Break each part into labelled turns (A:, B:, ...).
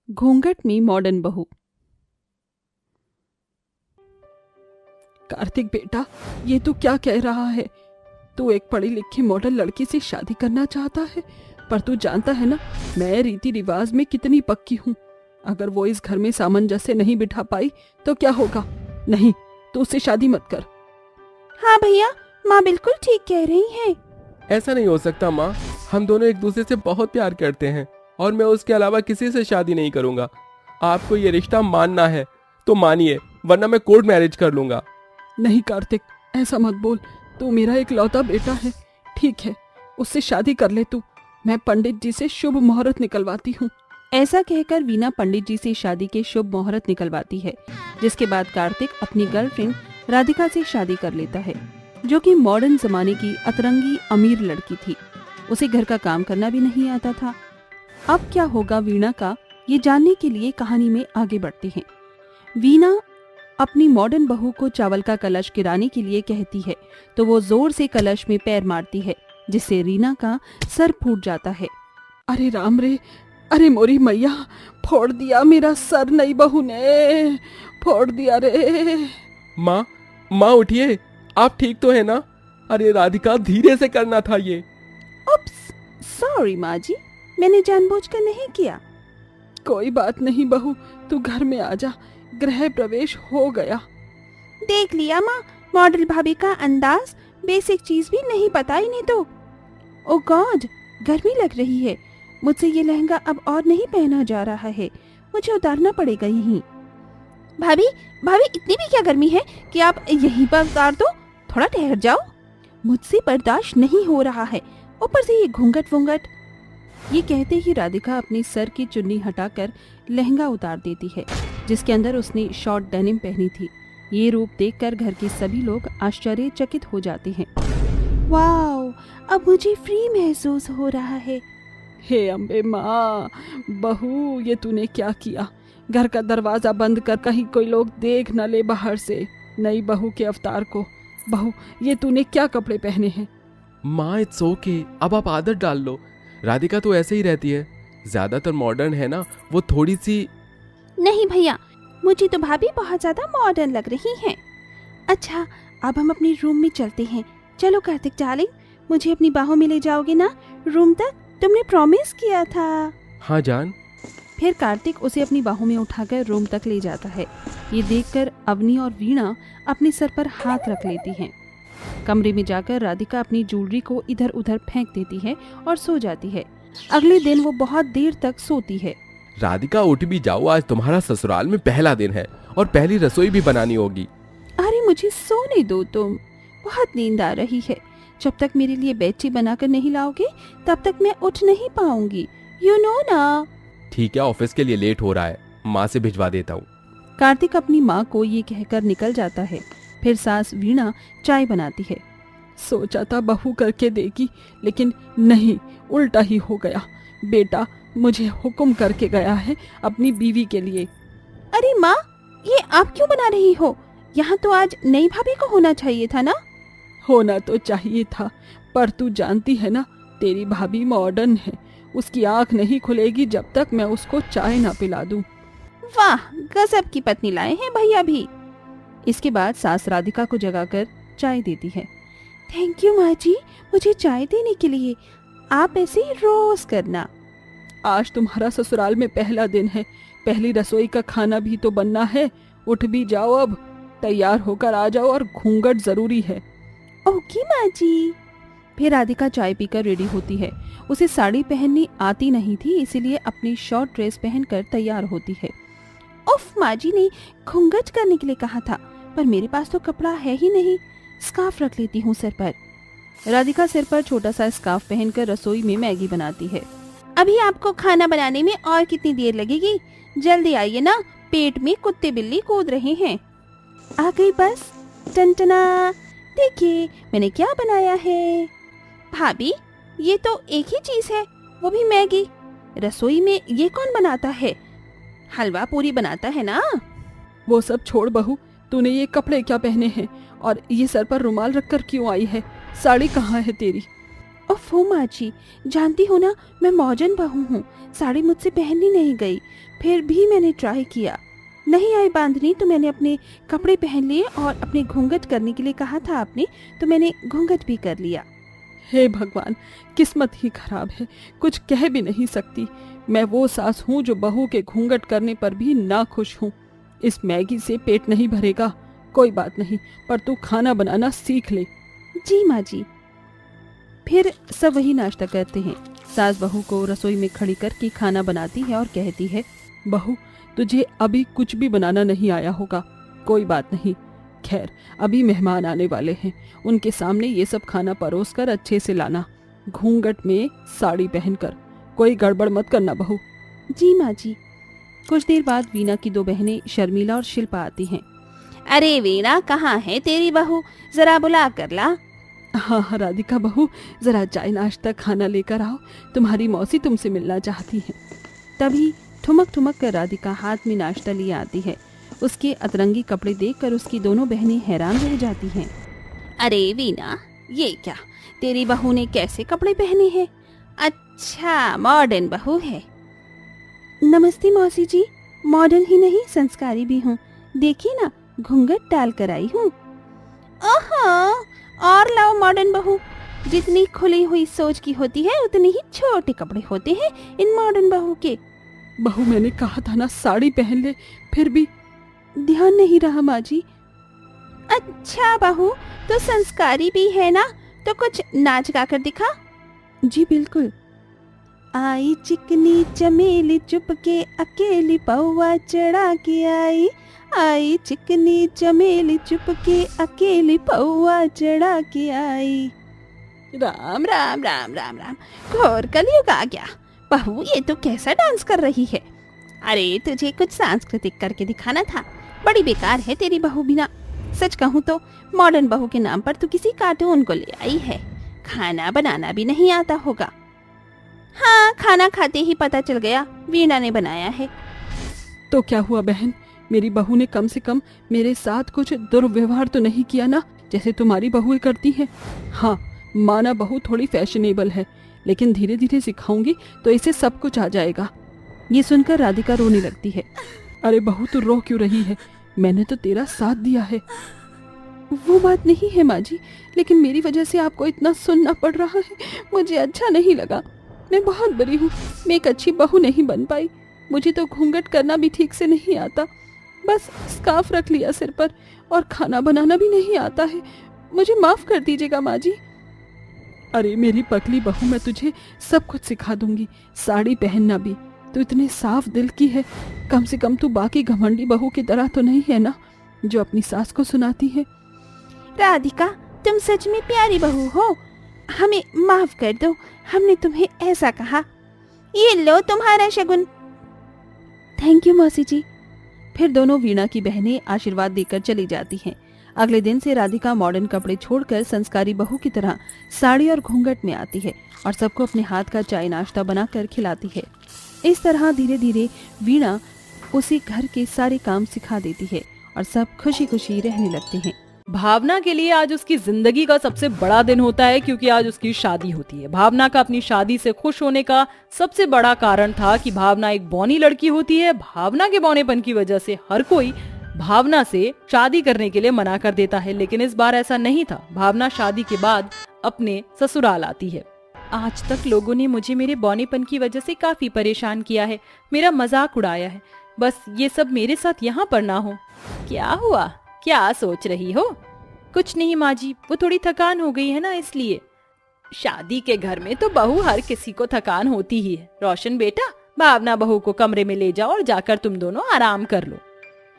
A: घूंघट में मॉडर्न बहू। कार्तिक बेटा, ये तू क्या कह रहा है? तू एक पढ़ी लिखी मॉडर्न लड़की से शादी करना चाहता है, पर तू जानता है ना मैं रीति रिवाज में कितनी पक्की हूँ। अगर वो इस घर में सामंजस्य नहीं बिठा पाई तो क्या होगा? नहीं, तू उससे शादी मत कर।
B: हाँ भैया, माँ बिल्कुल ठीक कह रही हैं।
C: ऐसा नहीं हो सकता माँ, हम दोनों एक दूसरे से बहुत प्यार करते हैं और मैं उसके अलावा किसी से शादी नहीं करूंगा। आपको ये रिश्ता मानना है तो मानिए, वरना मैं कोर्ट मैरिज कर लूंगा।
A: नहीं कार्तिक, ऐसा मत बोल। तू मेरा इकलौता बेटा है। ठीक है, उससे शादी कर ले तू। मैं पंडित जी से शुभ मुहूर्त निकलवाती हूँ। ऐसा कहकर वीना पंडित जी से शादी के शुभ मुहूर्त निकलवाती है, जिसके बाद कार्तिक अपनी गर्लफ्रेंड राधिका से शादी कर लेता है, जो कि मॉडर्न जमाने की अतरंगी अमीर लड़की थी। उसे घर का काम करना भी नहीं आता था। अब क्या होगा वीणा का, ये जानने के लिए कहानी में आगे बढ़ते हैं। वीणा अपनी मॉडर्न बहू को चावल का कलश गिराने के लिए कहती है, तो वो जोर से कलश में पैर मारती है, जिससे रीना का सर फूट जाता है। अरे राम रे, अरे मोरी मैया, फोड़ दिया मेरा सर, नई बहू ने फोड़ दिया रे।
C: माँ, माँ उठिए, आप ठीक तो है ना? अरे राधिका, धीरे से करना था ये।
B: उप्स, सॉरी माँ जी, मैंने जानबूझकर नहीं किया।
A: कोई बात नहीं बहू, तू घर में आ जा, गृह प्रवेश हो गया।
B: देख लिया माँ, मॉडल भाभी का अंदाज, बेसिक चीज भी नहीं पता इन्हें तो। ओ गॉड, गर्मी लग रही है। मुझसे ये लहंगा अब और नहीं पहना जा रहा है, मुझे उतारना पड़ेगा यहीं। भाभी, भाभी इतनी भी क्या गर्मी है कि आप यहीं पर उतार दो, थोड़ा ठहर जाओ। मुझसे बर्दाश्त नहीं हो रहा है, ऊपर से ये घूंघट वूंघट। ये कहते ही राधिका अपनी सर की चुन्नी हटाकर लहंगा उतार देती है, जिसके अंदर उसने शॉर्ट डेनिम पहनी थी। ये रूप देखकर घर के सभी लोग आश्चर्यचकित हो जाते हैं। वाओ, अब मुझे फ्री महसूस हो रहा है।
A: हे अम्बे माँ, बहू ये तूने क्या किया? घर का दरवाजा बंद कर, कहीं कोई लोग देख न ले बाहर से नई बहू के अवतार को। बहू, ये तूने क्या कपड़े पहने हैं?
C: माँ इट्स ओके, अब आप आदत डाल लो। राधिका तो ऐसे ही रहती है, ज्यादातर मॉडर्न है ना, वो थोड़ी सी।
B: नहीं भैया, मुझे तो भाभी बहुत ज्यादा मॉडर्न लग रही हैं। अच्छा, अब हम अपने रूम में चलते हैं। चलो कार्तिक डार्लिंग, मुझे अपनी बाहों में ले जाओगे ना रूम तक? तुमने प्रॉमिस किया था।
C: हाँ जान।
A: फिर कार्तिक उसे अपनी बाहों में उठाकर रूम तक ले जाता है। ये देखकर अवनी और वीणा अपने सर पर हाथ रख लेती हैं। कमरे में जाकर राधिका अपनी ज्वेलरी को इधर उधर फेंक देती है और सो जाती है। अगले दिन वो बहुत देर तक सोती है।
C: राधिका उठ भी जाओ, आज तुम्हारा ससुराल में पहला दिन है और पहली रसोई भी बनानी होगी।
B: अरे मुझे सोने दो तुम, बहुत नींद आ रही है। जब तक मेरे लिए बेडशीट बनाकर नहीं लाओगे तब तक मैं उठ नहीं पाऊंगी, यू नो ना।
C: ठीक है, ऑफिस के लिए लेट हो रहा है, माँ से भिजवा देता हूँ।
A: कार्तिक अपनी माँ को ये कहकर निकल जाता है। फिर सास वीणा चाय बनाती है। सोचा था बहू करके देगी, लेकिन नहीं, उल्टा ही हो गया। बेटा मुझे हुक्म करके गया है अपनी बीवी के लिए।
B: अरे माँ, ये आप क्यों बना रही हो? यहाँ तो आज नई भाभी को होना चाहिए था ना।
A: होना तो चाहिए था, पर तू जानती है ना तेरी भाभी मॉडर्न है, उसकी आंख नहीं खुलेगी जब तक मैं उसको चाय ना पिला दूं।
B: वाह, गजब की पत्नी लाए हैं भैया भी।
A: इसके बाद सास राधिका को जगाकर चाय देती है।
B: थैंक यू माँ जी, मुझे चाय देने के लिए। आप ऐसे ही रोज करना।
A: आज तुम्हारा ससुराल में पहला दिन है, पहली रसोई का खाना भी तो बनना है। उठ भी जाओ, अब तैयार होकर आ जाओ, और घूंघट जरूरी है।
B: ओके माँ जी।
A: फिर राधिका चाय पीकर रेडी होती है। उसे साड़ी पहननी आती नहीं थी, इसीलिए अपनी शॉर्ट ड्रेस पहनकर तैयार होती है।
B: उफ, माँ जी ने घूंघट करने के लिए कहा था, पर मेरे पास तो कपड़ा है ही नहीं। स्कार्फ रख लेती हूँ सिर पर।
A: राधिका सिर पर छोटा सा स्कार्फ पहनकर रसोई में मैगी बनाती है।
B: अभी आपको खाना बनाने में और कितनी देर लगेगी? जल्दी आइए ना, पेट में कुत्ते बिल्ली कूद रहे हैं। आ गई बस, टनटना। देखिए मैंने क्या बनाया है। भाभी, ये तो एक ही चीज है, वो भी मैगी। रसोई में ये कौन बनाता है? हलवा पूरी बनाता है ना।
A: वो सब छोड़ बहू, तूने ये कपड़े क्या पहने हैं और ये सर पर रुमाल रखकर क्यों आई है? साड़ी कहाँ है तेरी?
B: ओफो माँ जी, जानती हो ना मैं मॉडर्न बहू हूँ, साड़ी मुझसे पहननी नहीं गई, फिर भी मैंने ट्राई किया, नहीं आई बांधनी तो मैंने अपने कपड़े पहन लिए और अपने घूंघट करने के लिए कहा था आपने, तो मैंने घूंघट भी कर लिया।
A: हे भगवान, किस्मत ही खराब है, कुछ कह भी नहीं सकती। मैं वो सास हूँ जो बहू के घूंघट करने पर भी ना खुश हूँ। इस मैगी से पेट नहीं भरेगा, कोई बात नहीं, पर तू खाना बनाना सीख ले।
B: जी माँ जी। फिर सब वही नाश्ता करते हैं। सास बहू को रसोई में खड़ी करके खाना बनाती है और कहती है,
A: बहू, तुझे अभी कुछ भी बनाना नहीं आया होगा, कोई बात नहीं। खैर, अभी मेहमान आने वाले हैं, उनके सामने ये सब खाना परोस कर अच्छे से लाना, घूंघट में साड़ी पहनकर, कोई गड़बड़ मत करना बहू।
B: जी माँ जी। कुछ देर बाद वीना की दो बहनें शर्मिला और शिल्पा आती हैं। अरे वीना, कहाँ है तेरी बहू, जरा बुला कर ला।
A: हाँ हाँ राधिका बहू, जरा चाय नाश्ता खाना लेकर आओ, तुम्हारी मौसी तुमसे मिलना चाहती है।
B: तभी ठुमक ठुमक कर राधिका हाथ में नाश्ता लिए आती है। उसके अतरंगी कपड़े देखकर उसकी दोनों बहनें हैरान रह जाती हैं। अरे वीना, ये क्या, तेरी बहू ने कैसे कपड़े पहने हैं? अच्छा, मॉडर्न बहू है। नमस्ते मौसी जी, मॉडर्न ही नहीं संस्कारी भी हूँ, देखिए ना घूंघट डाल कर आई हूँ। ओहो, और लाओ मॉडर्न बहू, जितनी खुली हुई सोच की होती है उतनी ही छोटे कपड़े होते हैं इन मॉडर्न बहू के।
A: बहू, मैंने कहा था ना साड़ी पहन ले, फिर भी
B: ध्यान नहीं रहा माँ जी। अच्छा बहू, तो संस्कारी भी है ना, तो कुछ नाच गा कर दिखा।
A: जी बिल्कुल।
B: आई चिकनी चमेली चुपके अकेली पौवा चढ़ा के आई, आई चिकनी चमेली चुपके अकेली पौवा चढ़ा के आई। राम राम राम राम राम, घोर कलयुग आ गया। बहू, ये तो कैसा डांस कर रही है? अरे तुझे कुछ सांस्कृतिक करके दिखाना था, बड़ी बेकार है तेरी बहू बिना। सच कहूँ तो मॉडर्न बहू के नाम पर तू किसी कार्टून को ले आई है, खाना बनाना भी नहीं आता होगा। हाँ, खाना खाते ही पता चल गया वीणा ने बनाया है।
A: तो क्या हुआ बहन, मेरी बहू ने कम से कम मेरे साथ कुछ दुर्व्यवहार तो नहीं किया ना, जैसे तुम्हारी बहुएं करती हैं। हाँ, माना बहू थोड़ी फैशनेबल है, लेकिन धीरे धीरे सिखाऊंगी तो इसे सब कुछ आ जाएगा।
B: ये सुनकर राधिका रोने लगती है।
A: अरे बहू, तू रो क्यों रही है, मैंने तो तेरा साथ दिया है।
B: वो बात नहीं है माँ जी, लेकिन मेरी वजह से आपको इतना सुनना पड़ रहा है, मुझे अच्छा नहीं लगा। मैं बहुत बुरी हूँ, मैं एक अच्छी बहू नहीं बन पाई। मुझे तो घूंघट करना भी ठीक से नहीं आता, बस स्कार्फ रख लिया सिर पर, और खाना बनाना भी नहीं आता है। मुझे माफ कर दीजिएगा माँ जी।
A: अरे मेरी पकली बहू, मैं तुझे सब कुछ सिखा दूंगी, साड़ी पहनना भी। तू इतने साफ दिल की है, कम से कम तू बाकी घमंडी बहू की तरह तो नहीं है ना, जो अपनी सास को सुनाती है।
B: राधिका, तुम सच में प्यारी बहू हो, हमें माफ कर दो, हमने तुम्हें ऐसा कहा। ये लो तुम्हारा शगुन। थैंक यू मौसी जी। फिर दोनों वीणा की बहनें आशीर्वाद देकर चली जाती हैं। अगले दिन से राधिका मॉडर्न कपड़े छोड़कर संस्कारी बहू की तरह साड़ी और घूंघट में आती है और सबको अपने हाथ का चाय नाश्ता बनाकर खिलाती है। इस तरह धीरे धीरे वीणा उसे घर के सारे काम सिखा देती है और सब खुशी खुशी रहने लगते हैं।
D: भावना के लिए आज उसकी जिंदगी का सबसे बड़ा दिन होता है, क्योंकि आज उसकी शादी होती है। भावना का अपनी शादी से खुश होने का सबसे बड़ा कारण था कि भावना एक बौनी लड़की होती है। भावना के बौनेपन की वजह से हर कोई भावना से शादी करने के लिए मना कर देता है, लेकिन इस बार ऐसा नहीं था। भावना शादी के बाद अपने ससुराल आती है। आज तक लोगों ने मुझे मेरे बौनेपन की वजह से काफी परेशान किया है, मेरा मजाक उड़ाया है, बस ये सब मेरे साथ यहाँ पर ना हो। क्या हुआ, क्या सोच रही हो? कुछ नहीं माँ जी, वो थोड़ी थकान हो गई है ना, इसलिए। शादी के घर में तो बहू हर किसी को थकान होती ही है। रोशन बेटा, भावना बहू को कमरे में ले जाओ और जाकर तुम दोनों आराम कर लो।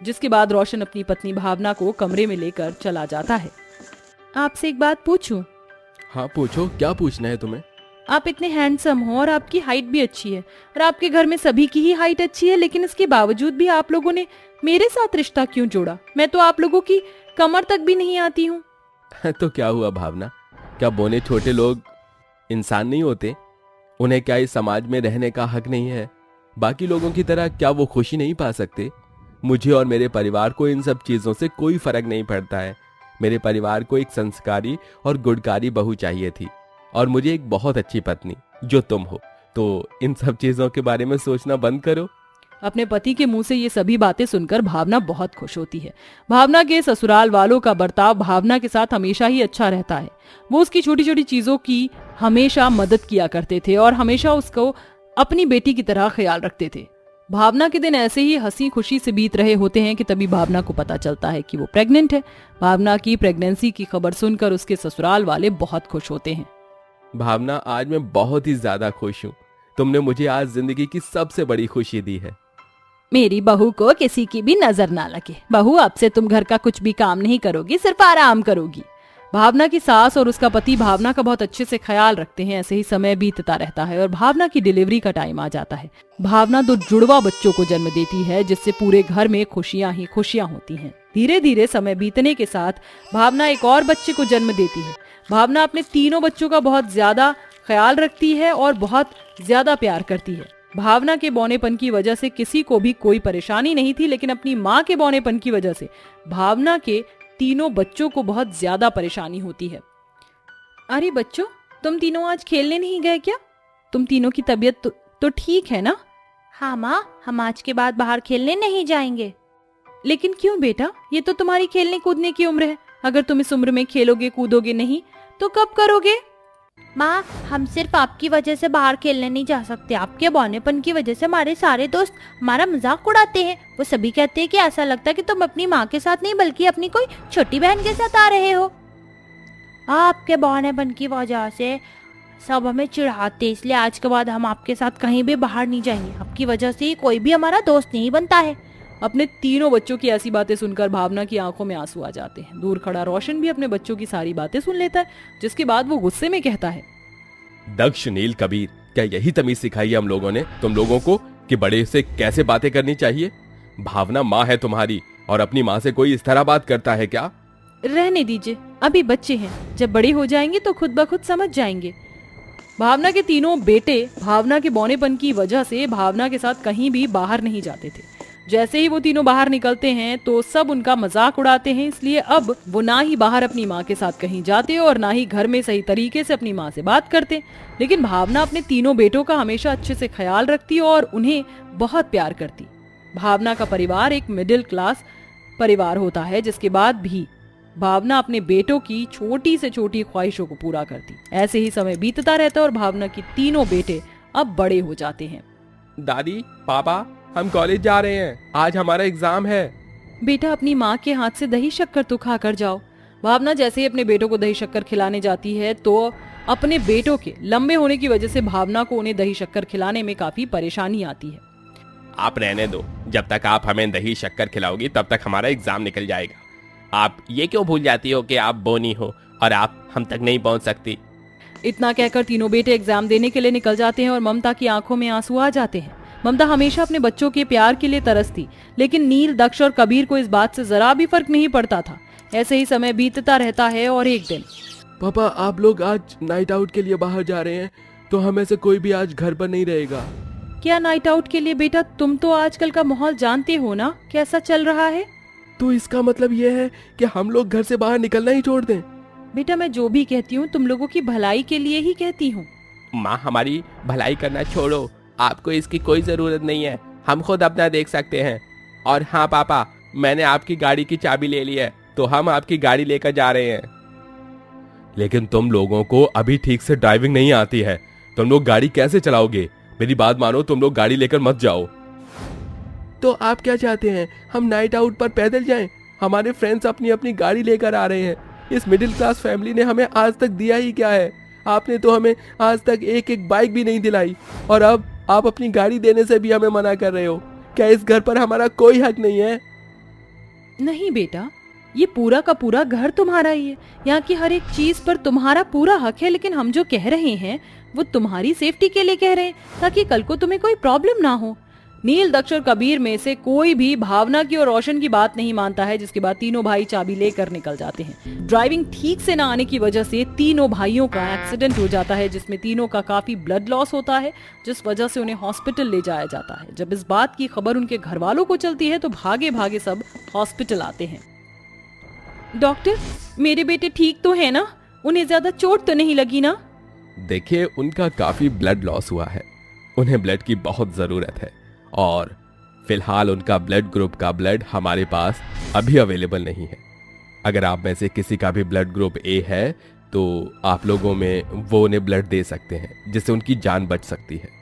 D: जिसके बाद रोशन अपनी पत्नी भावना को कमरे में लेकर चला जाता है। आपसे एक बात पूछूं?
C: हाँ पूछो, क्या पूछना है तुम्हें?
D: आप इतने हैंडसम हो और आपकी हाइट भी अच्छी है, और आपके घर में सभी की ही हाइट अच्छी है, लेकिन इसके बावजूद भी आप लोगों ने मेरे साथ रिश्ता क्यों जोड़ा? मैं तो आप लोगों की कमर तक भी नहीं आती हूँ।
C: तो क्या हुआ भावना, क्या बोने छोटे लोग इंसान नहीं होते? उन्हें क्या इस समाज में रहने का हक नहीं है? बाकी लोगों की तरह क्या वो खुशी नहीं पा सकते? मुझे और मेरे परिवार को इन सब चीजों से कोई फर्क नहीं पड़ता है। मेरे परिवार को एक संस्कारी और गुणकारी बहू चाहिए थी, और मुझे एक बहुत अच्छी पत्नी जो तुम हो। तो इन सब चीजों के बारे में सोचना बंद करो।
D: अपने पति के मुंह से ये सभी बातें सुनकर भावना बहुत खुश होती है। भावना के ससुराल वालों का बर्ताव भावना के साथ हमेशा ही अच्छा रहता है। वो उसकी छोटी छोटी चीजों की हमेशा मदद किया करते थे और हमेशा उसको अपनी बेटी की तरह ख्याल रखते थे। भावना के दिन ऐसे ही हंसी खुशी से बीत रहे होते हैं कि तभी भावना को पता चलता है कि वो प्रेग्नेंट है। भावना की प्रेगनेंसी की खबर सुनकर उसके ससुराल वाले बहुत खुश होते हैं।
C: भावना, आज मैं बहुत ही ज्यादा खुश हूँ। तुमने मुझे आज जिंदगी की सबसे बड़ी खुशी दी है।
D: मेरी बहू को किसी की भी नजर ना लगे। बहू, अब से तुम घर का कुछ भी काम नहीं करोगी, सिर्फ आराम करोगी। भावना की सास और उसका पति भावना का बहुत अच्छे से ख्याल रखते हैं। ऐसे ही समय बीतता रहता है और भावना की डिलीवरी का टाइम आ जाता है। भावना 2 जुड़वा बच्चों को जन्म देती है, जिससे पूरे घर में खुशियां ही खुशियां होती हैं। धीरे धीरे समय बीतने के साथ भावना एक और बच्चे को जन्म देती है। भावना अपने तीनों बच्चों का बहुत ज्यादा ख्याल रखती है और बहुत ज्यादा प्यार करती है। भावना के बौनेपन की वजह से किसी को भी कोई परेशानी नहीं थी, लेकिन अपनी माँ के बौनेपन की वजह से भावना के तीनों बच्चों को बहुत ज्यादा परेशानी होती है। अरे बच्चों, तुम तीनों आज खेलने नहीं गए क्या? तुम तीनों की तबीयत तो ठीक है ना?
B: हाँ माँ, हम आज के बाद बाहर खेलने नहीं जाएंगे।
D: लेकिन क्यों बेटा? ये तो तुम्हारी खेलने कूदने की उम्र है। अगर तुम इस उम्र में खेलोगे कूदोगे नहीं तो कब करोगे?
B: माँ, हम सिर्फ आपकी वजह से बाहर खेलने नहीं जा सकते। आपके बौनेपन की वजह से हमारे सारे दोस्त हमारा मजाक उड़ाते हैं। वो सभी कहते हैं कि ऐसा लगता है कि तुम अपनी माँ के साथ नहीं बल्कि अपनी कोई छोटी बहन के साथ आ रहे हो। आपके बौनेपन की वजह से सब हमें चिढ़ाते, इसलिए आज के बाद हम आपके साथ कहीं भी बाहर नहीं जाएंगे। आपकी वजह से कोई भी हमारा दोस्त नहीं बनता है।
D: अपने तीनों बच्चों की ऐसी बातें सुनकर भावना की आंखों में आंसू आ जाते हैं। दूर खड़ा रोशन भी अपने बच्चों की सारी बातें सुन लेता है, जिसके बाद वो गुस्से में कहता है,
C: दक्ष, नील, कबीर, क्या यही तमीज सिखाई है हम लोगों ने तुम लोगों को कि बड़े से कैसे बातें करनी चाहिए? भावना माँ है तुम्हारी और अपनी माँ से कोई इस तरह बात करता है क्या?
D: रहने दीजिए, अभी बच्चे हैं, जब बड़े हो जाएंगे तो खुद ब खुद समझ जाएंगे। भावना के तीनों बेटे भावना के बौनेपन की वजह से भावना के साथ कहीं भी बाहर नहीं जाते थे। जैसे ही वो तीनों बाहर निकलते हैं तो सब उनका मजाक उड़ाते हैं, इसलिए अब वो ना ही बाहर अपनी माँ के साथ कहीं जाते और ना ही घर में सही तरीके से अपनी माँ से बात करते। लेकिन भावना अपने तीनों बेटों का हमेशा अच्छे से ख्याल रखती और उन्हें बहुत प्यार करती। भावना का परिवार एक मिडिल क्लास परिवार होता है, जिसके बाद भी भावना अपने बेटों की छोटी से छोटी ख्वाहिशों को पूरा करती। ऐसे ही समय बीतता रहता और भावना की तीनों बेटे अब बड़े हो जाते हैं।
C: दादी, पापा, हम कॉलेज जा रहे हैं, आज हमारा एग्जाम है।
D: बेटा, अपनी माँ के हाथ से दही शक्कर तो खा कर जाओ। भावना जैसे ही अपने बेटों को दही शक्कर खिलाने जाती है तो अपने बेटों के लंबे होने की वजह से भावना को उन्हें दही शक्कर खिलाने में काफी परेशानी आती है।
C: आप रहने दो, जब तक आप हमें दही शक्कर खिलाओगी तब तक हमारा एग्जाम निकल जाएगा। आप ये क्यों भूल जाती हो कि आप बोनी हो और आप हम तक नहीं पहुंच सकती?
D: इतना कहकर तीनों बेटे एग्जाम देने के लिए निकल जाते हैं और ममता की आंखों में आंसू आ जाते हैं। ममता हमेशा अपने बच्चों के प्यार के लिए तरसती, लेकिन नील, दक्ष और कबीर को इस बात से जरा भी फर्क नहीं पड़ता था। ऐसे ही समय बीतता रहता है और एक दिन,
C: पापा, आप लोग आज नाइट आउट के लिए बाहर जा रहे हैं तो हमें से कोई भी आज घर पर नहीं रहेगा।
D: क्या नाइट आउट के लिए? बेटा, तुम तो आजकल का माहौल जानते हो ना, कैसा चल रहा है।
C: तो इसका मतलब ये है कि हम लोग घर से बाहर निकलना ही छोड़ दें?
D: बेटा, मैं जो भी कहती हूँ तुम लोगों की भलाई के लिए ही कहती हूँ।
C: माँ, हमारी भलाई करना छोड़ो, आपको इसकी कोई जरूरत नहीं है, हम खुद अपना देख सकते हैं। और हाँ पापा, मैंने आपकी गाड़ी की चाबी ले ली है तो हम आपकी गाड़ी लेकर जा रहे हैं। लेकिन तुम लोगों को अभी ठीक से ड्राइविंग नहीं आती है, तुम लोग गाड़ी कैसे चलाओगे? मेरी बात मानो, तुम लोग गाड़ी लेकर मत जाओ। तो आप क्या चाहते हैं, हम नाइट आउट पर पैदल जाएं? हमारे फ्रेंड्स अपनी अपनी गाड़ी लेकर आ रहे हैं। इस मिडिल क्लास फैमिली ने हमें आज तक दिया ही क्या है? आपने तो हमें आज तक एक एक बाइक भी नहीं दिलाई और अब आप अपनी गाड़ी देने से भी हमें मना कर रहे हो। क्या इस घर पर हमारा कोई हक नहीं है?
D: नहीं बेटा, ये पूरा का पूरा घर तुम्हारा ही है, यहाँ की हर एक चीज पर तुम्हारा पूरा हक है। लेकिन हम जो कह रहे हैं वो तुम्हारी सेफ्टी के लिए कह रहे हैं, ताकि कल को तुम्हें कोई प्रॉब्लम ना हो। नील, दक्ष और कबीर में से कोई भी भावना की और रोशन की बात नहीं मानता है, जिसके बाद तीनों भाई चाबी लेकर निकल जाते हैं। ड्राइविंग ठीक से ना आने की वजह से तीनों भाइयों का एक्सीडेंट हो जाता है, जिसमें तीनों का काफी ब्लड लॉस होता है, जिस वजह से उन्हें हॉस्पिटल ले जाया जाता है। जब इस बात की खबर उनके घर वालों को चलती है तो भागे भागे सब हॉस्पिटल आते हैं। डॉक्टर, मेरे बेटे ठीक तो है ना? उन्हें ज्यादा चोट तो नहीं लगी ना?
C: देखिए, उनका काफी ब्लड लॉस हुआ है, उन्हें ब्लड की बहुत जरूरत है और फिलहाल उनका ब्लड ग्रुप का ब्लड हमारे पास अभी अवेलेबल नहीं है। अगर आप में से किसी का भी ब्लड ग्रुप ए है तो आप लोगों में वो उन्हें ब्लड दे सकते हैं, जिससे उनकी जान बच सकती है।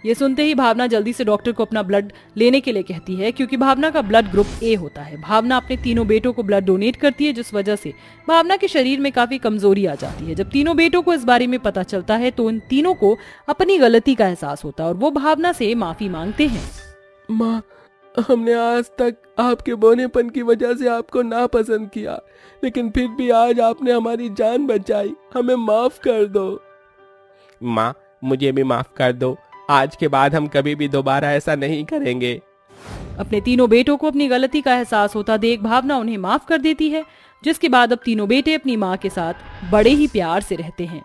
D: ये सुनते ही भावना जल्दी से डॉक्टर को अपना ब्लड लेने के लिए कहती है, क्योंकि भावना का ब्लड ग्रुप ए होता है। भावना अपने तीनों बेटों को ब्लड डोनेट करती है, जिस वजह से भावना के शरीर में काफी कमजोरी आ जाती है। जब तीनों बेटों को इस बारे में पता चलता है तो उन तीनों को अपनी गलती का एहसास होता है और वो भावना से माफी मांगते हैं।
C: माँ, हमने आज तक आपके बोनेपन की वजह से आपको नापसंद किया, लेकिन फिर भी आज आपने हमारी जान बचाई, हमें माफ कर दो। माँ, मुझे भी माफ कर दो, आज के बाद हम कभी भी दोबारा ऐसा नहीं करेंगे।
D: अपने तीनों बेटों को अपनी गलती का एहसास होता देख भावना उन्हें माफ कर देती है, जिसके बाद अब तीनों बेटे अपनी माँ के साथ बड़े ही प्यार से रहते हैं।